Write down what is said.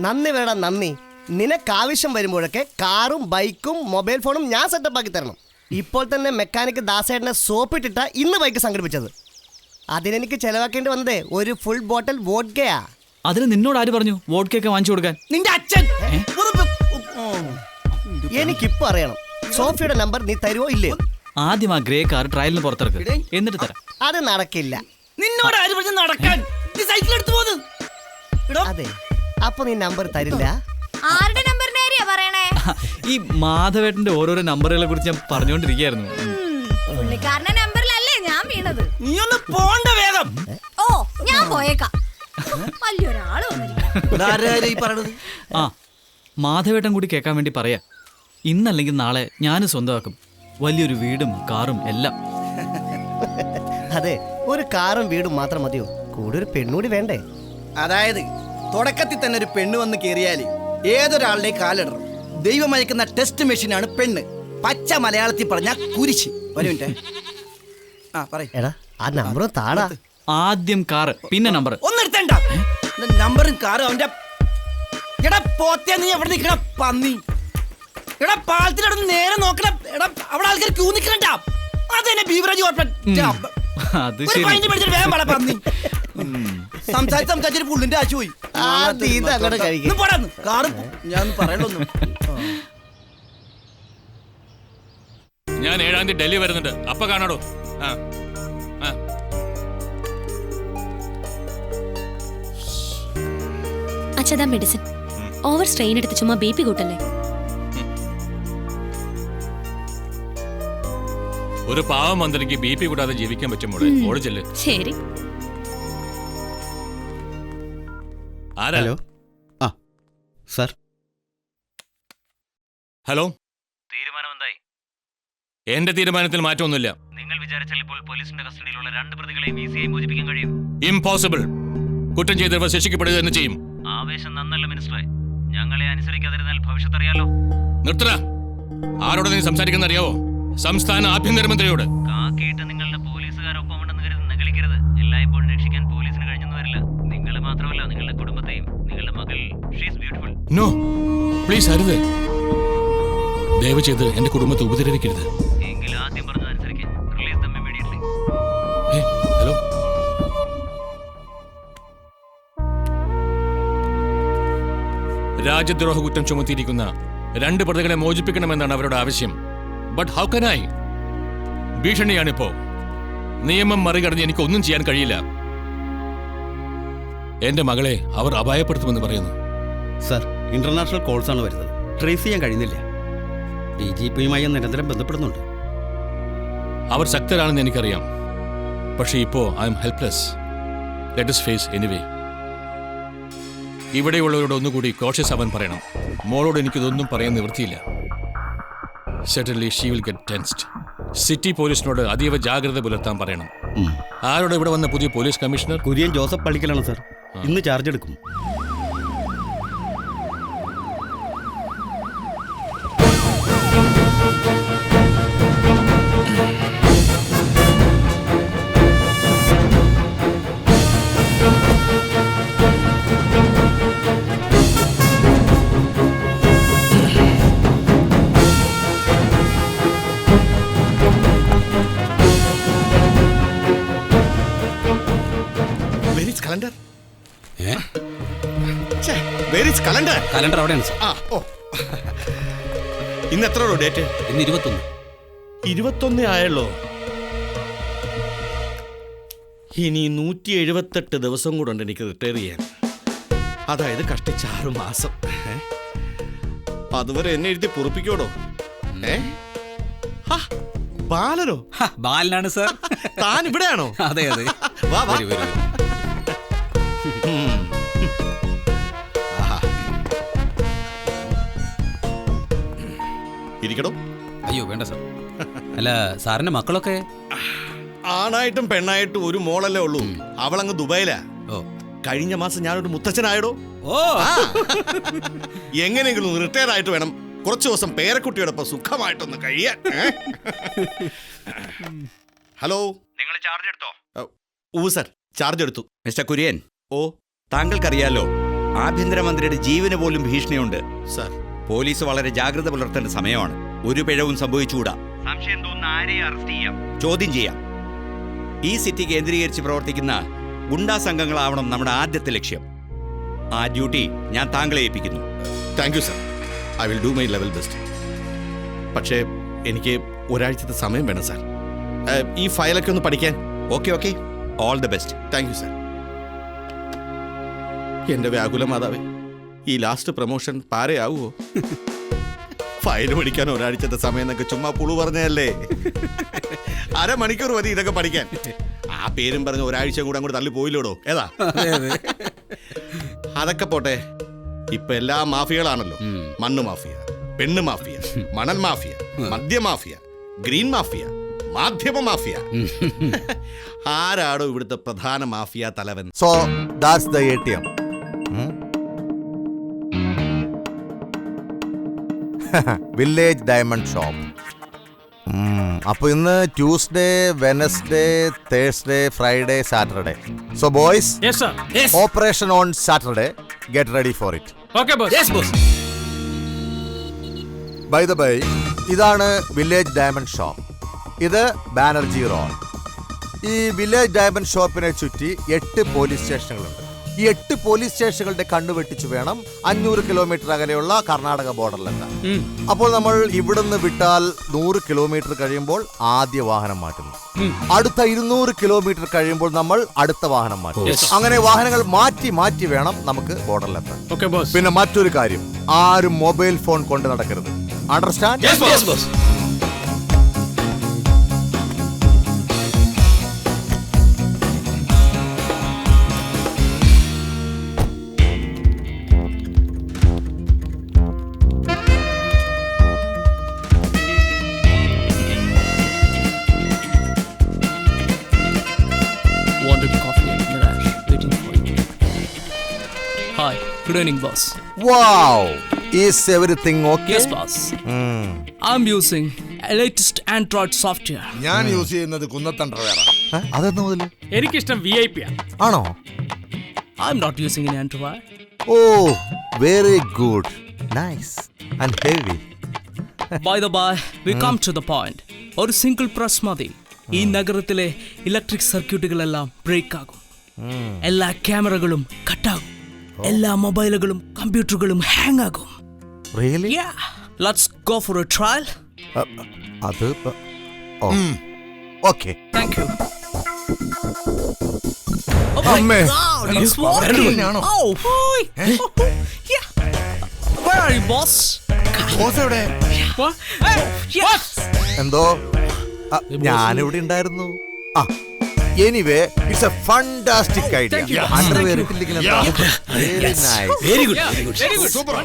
നന്ദി വേടാ നന്ദി. നിനക്ക് ആവശ്യം വരുമ്പോഴൊക്കെ കാറും ബൈക്കും മൊബൈൽ ഫോണും ഞാൻ സെറ്റപ്പ് ആക്കി തരണം. ഇപ്പോൾ തന്നെ മെക്കാനിക് ദാസേട്ടനെ സോപ്പിട്ടിട്ടാ ഇന്ന് ബൈക്ക് സംഘടിപ്പിച്ചത്. അതിനെനിക്ക് ചെലവാക്കേണ്ടി വന്നതേ ഒരു ഫുൾ ബോട്ടിൽ വോഡ്കയാ. അതിന് നിന്നോട് ആര് പറഞ്ഞു വോഡ്കയൊക്കെ വാങ്ങിച്ചു കൊടുക്കാൻ? നിന്റെ അച്ഛൻ. എനിക്കിപ്പോ അറിയണം, സോഫിയുടെ നമ്പർ നീ തരുവോ ഇല്ലയോ? ആദ്യം ആ ഗ്രേ കാർ ട്രയലിന് പുറത്തിറക്ക്, എന്നിട്ട് തരാം. അത് നടക്കില്ല. നിന്നോട് ആര് പറഞ്ഞു നടക്കാൻ? നീ സൈക്കിൾ എടുത്തു പോന്ന്. അതെ, അപ്പൊ നീ നമ്പർ തരില്ല. ആരുടെ നമ്പറിന്റെ കാര്യ പറയണേ? ഈ മാധവേട്ടന്റെ ഓരോരോ നമ്പറുകളെ കുറിച്ച് ഞാൻ പറഞ്ഞുകൊണ്ടിരിക്കുകയായിരുന്നു. പുള്ളിക്കാരന്റെ നമ്പറിലല്ലേ ഞാൻ വീണത്. നീ ഒന്ന് പോണ്ട വേഗം. ഓ, ഞാൻ പോയേക്കാം. വലിയൊരാള് വന്നിരിക്കുന്നു. ആ, മാധവേട്ടൻ കൂടി കേൾക്കാൻ വേണ്ടി പറയാ. ഇന്നല്ലെങ്കിൽ നാളെ ഞാനും സ്വന്തമാക്കും വലിയൊരു വീടും കാറും എല്ലാം. അതെ, ഒരു കാറും വീടും മാത്രം മതിയോ? കൂടെ ഒരു പെണ്ണൂടി വേണ്ടേ? അതായത് തുടക്കത്തിൽ തന്നെ ഒരു പെണ്ണ് വന്ന് കേറിയാല് ഏതൊരാളുടെ കാലിടണം. ദൈവമയക്കുന്ന ടെസ്റ്റ് മെഷീനാണ് പെണ്ണ്. പച്ച മലയാളത്തിൽ പറഞ്ഞ കുരിശ്. ഒരു മിനിറ്റ്. ആ പറയ്. എടാ, ആ നമ്പറും താടാ. ആദ്യം കാറ്, പിന്നെ നമ്പർ. ഒന്ന് എടുത്തണ്ട. നമ്പറും കാറും അവന്റെ. എടാ പോത്തേ, നീ എവിടെ നിൽക്കണ പന്നി? എടാ പാലത്തിനോട് നേരെ നോക്കണം. എടാ അവിടെ ആൾക്കാർ ക്യൂ നിൽക്കണ്ട. അതെന്നെ ബീവറേജ് അത് ശരി. വേഗം പട പന്നി. സംസാരിച്ചൊരു പുള്ളിന്റെ ആശു പോയി. കാറും ഞാൻ പറയണൊന്നും. ഞാൻ 7-ാം തീയതി ഡൽഹി വരുന്നുണ്ട്, അപ്പൊ കാണാടോ. അച്ഛാ, മെഡിസിൻ. ഓവർ സ്ട്രെയിൻ എടുത്ത് ചുമ്മാ BP കൂട്ടല്ലേ. ഒരു പാവം മന്ത്രിക്ക് BP കൂടാതെ ജീവിക്കാൻ പറ്റുമോ? ഓട് ചെല്ല്. ശരി. ഹലോ. സർ. ഹലോ. തീരുമാനം എന്തായി? എന്റെ തീരുമാനത്തിൽ മാറ്റമൊന്നുമില്ല. നിങ്ങൾ വിചാരിച്ചാൽ ഇപ്പോൾ പോലീസിന്റെ കസ്റ്റഡിയിലുള്ള 2 പ്രതികളെയും ഈസിയായി മോചിപ്പിക്കാൻ കഴിയും. ഇംപോസിബിൾ. കുറ്റം ചെയ്തവർ ശിക്ഷിക്കപ്പെടുക തന്നെ ചെയ്യും. ആവേശം നന്നല്ല മിനിസ്റ്ററെ. ഞങ്ങളെ അനുസരിക്കാതിരുന്നാൽ ഭവിഷ്യത്ത് അറിയാലോ. നിർത്തട. ആരോട് നീ സംസാരിക്കുന്ന അറിയാവോ? സംസ്ഥാന ആഭ്യന്തരമന്ത്രിയോട്. കാക്കിയിട്ട് നിങ്ങളുടെ പോലീസുകാരൊപ്പം ഉണ്ടെന്ന് കരുതി നകളിക്കരുത്. എല്ലായ്പ്പോഴും രക്ഷിക്കാൻ പോലീസിന് കഴിഞ്ഞെന്ന് വരില്ല. നിങ്ങൾ മാത്രമല്ല, നിങ്ങളുടെ കുടുംബത്തെയും. നിങ്ങളുടെ മകൾ, ഷീസ് ബ്യൂട്ടിഫുൾ. നോ പ്ലീസ്, അരുത്. ദയവ് ചെയ്ത് എന്റെ കുടുംബത്തെ ഉപദ്രവിക്കരുത്. എങ്കിൽ ആദ്യം പറഞ്ഞതനുസരിച്ച് റിലീസ് ദം ഇമ്മീഡിയറ്റ്ലി. ഹലോ. രാജ്യദ്രോഹ കുറ്റം ചുമത്തിയിരിക്കുന്ന 2 പ്രതികളെ മോചിപ്പിക്കണമെന്നാണ് അവരുടെ ആവശ്യം. But how can I? ഭീഷണിയാണിപ്പോ. നിയമം മറികടന്ന് എനിക്കൊന്നും ചെയ്യാൻ കഴിയില്ല. എന്റെ മകളെ അവർ അപായപ്പെടുത്തുമെന്ന് പറയുന്നു. സർ, ഇന്റർനാഷണൽ കോൾസ് ആണ് വരുന്നത്. ട്രേസ് ചെയ്യാൻ കഴിയുന്നില്ല. DGPയുമായി നിരന്തരം ബന്ധപ്പെടുന്നുണ്ട്. അവർ ശക്തരാണെന്ന് എനിക്കറിയാം. പക്ഷേ ഇപ്പോ I am helpless. Let us face anyway. ഇവിടെയുള്ളവരോട് ഒന്നുകൂടി കോഷ്യസ് ആവാൻ പറയണം. മോളോട് എനിക്കിതൊന്നും പറയാൻ നിവൃത്തിയില്ല. Certainly she will get tensed. City പോലീസിനോട് അതീവ ജാഗ്രത പുലർത്താൻ പറയണം. ആരോട് ഇവിടെ വന്ന പുതിയ പോലീസ് കമ്മീഷണർ? കുര്യൻ ജോസഫ് പള്ളിക്കലാണ് സർ. ഇന്ന് ചാർജ് എടുക്കും. കലണ്ടർ അവിടെയാണ് സർ. ഇന്ന് എത്ര ഡേറ്റ്? ഇന്ന് 21. 21 ആയല്ലോ. ഇനി 178 ദിവസം കൂടെ ഉണ്ട് എനിക്ക് റിട്ടയർ ചെയ്യാൻ. അതായത് കഷ്ടിച്ച് 6 മാസം. അതുവരെ എന്നെ എഴുതി പൊറുപ്പിക്കോടോ? ബാലനോ? ബാലനാണ് സർ. താൻ ഇവിടെയാണോ? അതെ അതെ. വാ വാ. ഇരിക്കടോ. അയ്യോ വേണ്ട സർ. അല്ല, സാറിന്റെ മക്കളൊക്കെ? ആണായിട്ടും പെണ്ണായിട്ടും ഒരു മോളല്ലേ ഉള്ളൂ. അവളങ്ങ് ദുബായിലാ. ഓ, കഴിഞ്ഞ മാസം ഞാനൊരു മുത്തച്ഛനായടോ. ഓ, എങ്ങനെയെങ്കിലും റിട്ടയർ ആയിട്ട് വേണം കുറച്ചു ദിവസം പേരക്കുട്ടിയോടൊപ്പം സുഖമായിട്ടൊന്ന് കഴിയാൻ. ഹലോ. നിങ്ങൾ ചാർജ് എടുത്തോ? സർ, ചാർജ് എടുത്തു. മിസ്റ്റർ കുര്യൻ, ഓ, താങ്കൾക്കറിയാലോ ആഭ്യന്തരമന്ത്രിയുടെ ജീവന് പോലും ഭീഷണിയുണ്ട്. സാർ, പോലീസ് വളരെ ജാഗ്രത പുലർത്തേണ്ട സമയമാണ്. ഒരു പിഴവും സംഭവിച്ചുകൂടാ. സംശയം തോന്നുന്ന ആരെയും അറസ്റ്റ് ചെയ്യാം, ചോദ്യം ചെയ്യാം. ഈ സിറ്റി കേന്ദ്രീകരിച്ച് പ്രവർത്തിക്കുന്ന ഗുണ്ടാ സംഘങ്ങളാവണം നമ്മുടെ ആദ്യത്തെ ലക്ഷ്യം. ആ ഡ്യൂട്ടി ഞാൻ താങ്കളെ ഏൽപ്പിക്കുന്നു. Thank you sir. I will do my level best. പക്ഷേ എനിക്ക് ഒരാഴ്ചത്തെ സമയം വേണം സാർ, ഈ ഫയലൊക്കെ ഒന്ന് പഠിക്കാൻ. Okay, all the best. Thank you sir. എന്റെ വ്യാകുല മാതാവേ, ഈ ലാസ്റ്റ് പ്രൊമോഷൻ പാരയാവുമോ? ഫയൽ പഠിക്കാൻ ഒരാഴ്ചത്തെ സമയം എന്നൊക്കെ ചുമ്മാ പുളു പറഞ്ഞതല്ലേ. അരമണിക്കൂർ മതി ഇതൊക്കെ പഠിക്കാൻ. ആ പേരും പറഞ്ഞ് ഒരാഴ്ച കൂടെ അങ്ങോട്ട് തള്ളി പോയില്ലോടോ. ഏതാ? അതൊക്കെ പോട്ടെ, ഇപ്പൊ എല്ലാ മാഫിയകളാണല്ലോ. മണ്ണ് മാഫിയ, പെണ്ണ് മാഫിയ, മണൽ മാഫിയ, മദ്യ മാഫിയ, ഗ്രീൻ മാഫിയ, മാധ്യമ മാഫിയ. ആരാടോ ഇവിടുത്തെ പ്രധാന മാഫിയ തലവൻ? So that's the ATM. Village diamond shop. അപ്പൊ ഇന്ന് Tuesday, Wednesday, Thursday, Friday, Saturday. So boys, operation on Saturday. Get ready for it. By the by, ഇതാണ് വില്ലേജ് ഡയമണ്ട് ഷോപ്പ്. ഇത് Banerjee road. ഈ വില്ലേജ് ഡയമണ്ട് ഷോപ്പിനെ ചുറ്റി 8 police സ്റ്റേഷനുകളുണ്ട്. ഈ 8 police സ്റ്റേഷനുകളുടെ കണ്ണുവെട്ടിച്ചു വേണം 500 kilometre അകലെയുള്ള കർണാടക ബോർഡറിലെത്താൻ. അപ്പോൾ നമ്മൾ ഇവിടുന്ന് വിട്ടാൽ 100 കിലോമീറ്റർ കഴിയുമ്പോൾ ആദ്യ വാഹനം മാറ്റുന്നു. അടുത്ത 200 കിലോമീറ്റർ കഴിയുമ്പോൾ നമ്മൾ അടുത്ത വാഹനം മാറ്റും. അങ്ങനെ വാഹനങ്ങൾ മാറ്റി മാറ്റി വേണം നമുക്ക് ബോർഡറിലെത്താൻ. പിന്നെ മറ്റൊരു കാര്യം, ആരും മൊബൈൽ ഫോൺ കൊണ്ട് നടക്കരുത്. Understand? Hi, good evening, boss. Wow, is everything okay? Yes, boss. I'm using latest Android software. ഞാൻ യൂസ് ചെയ്യുന്നത് കുന്നത്തണ്ടർവേറ. അതെന്താ മുതല്? എനിക്കിഷ്ടം VIP ആണോ? I'm not using any Android. Oh, very good. Nice and heavy. By the by, we come to the point. ഒരു single press മതി, ഈ നഗരത്തിലെ ഇലക്ട്രിക് സർക്യൂട്ടുകളെല്ലാം ബ്രേക്ക് ആകും, എല്ലാ ക്യാമറകളും കട്ടാകും, എല്ലാ മൊബൈലുകളും കമ്പ്യൂട്ടറുകളും ഹാങ് ആകും. Really? Yeah. Let's go for a trial. അത് okay. Thank you. അമ്മേ, It's working. Oh, yeah. Where are you, boss? What? Yes. എന്തോ ഞാനിവിടെ ഉണ്ടായിരുന്നു. Anyway, it's a fantastic idea. Underwear ഇട്ടിരിക്കുന്നത്. Very nice. Very good. Super.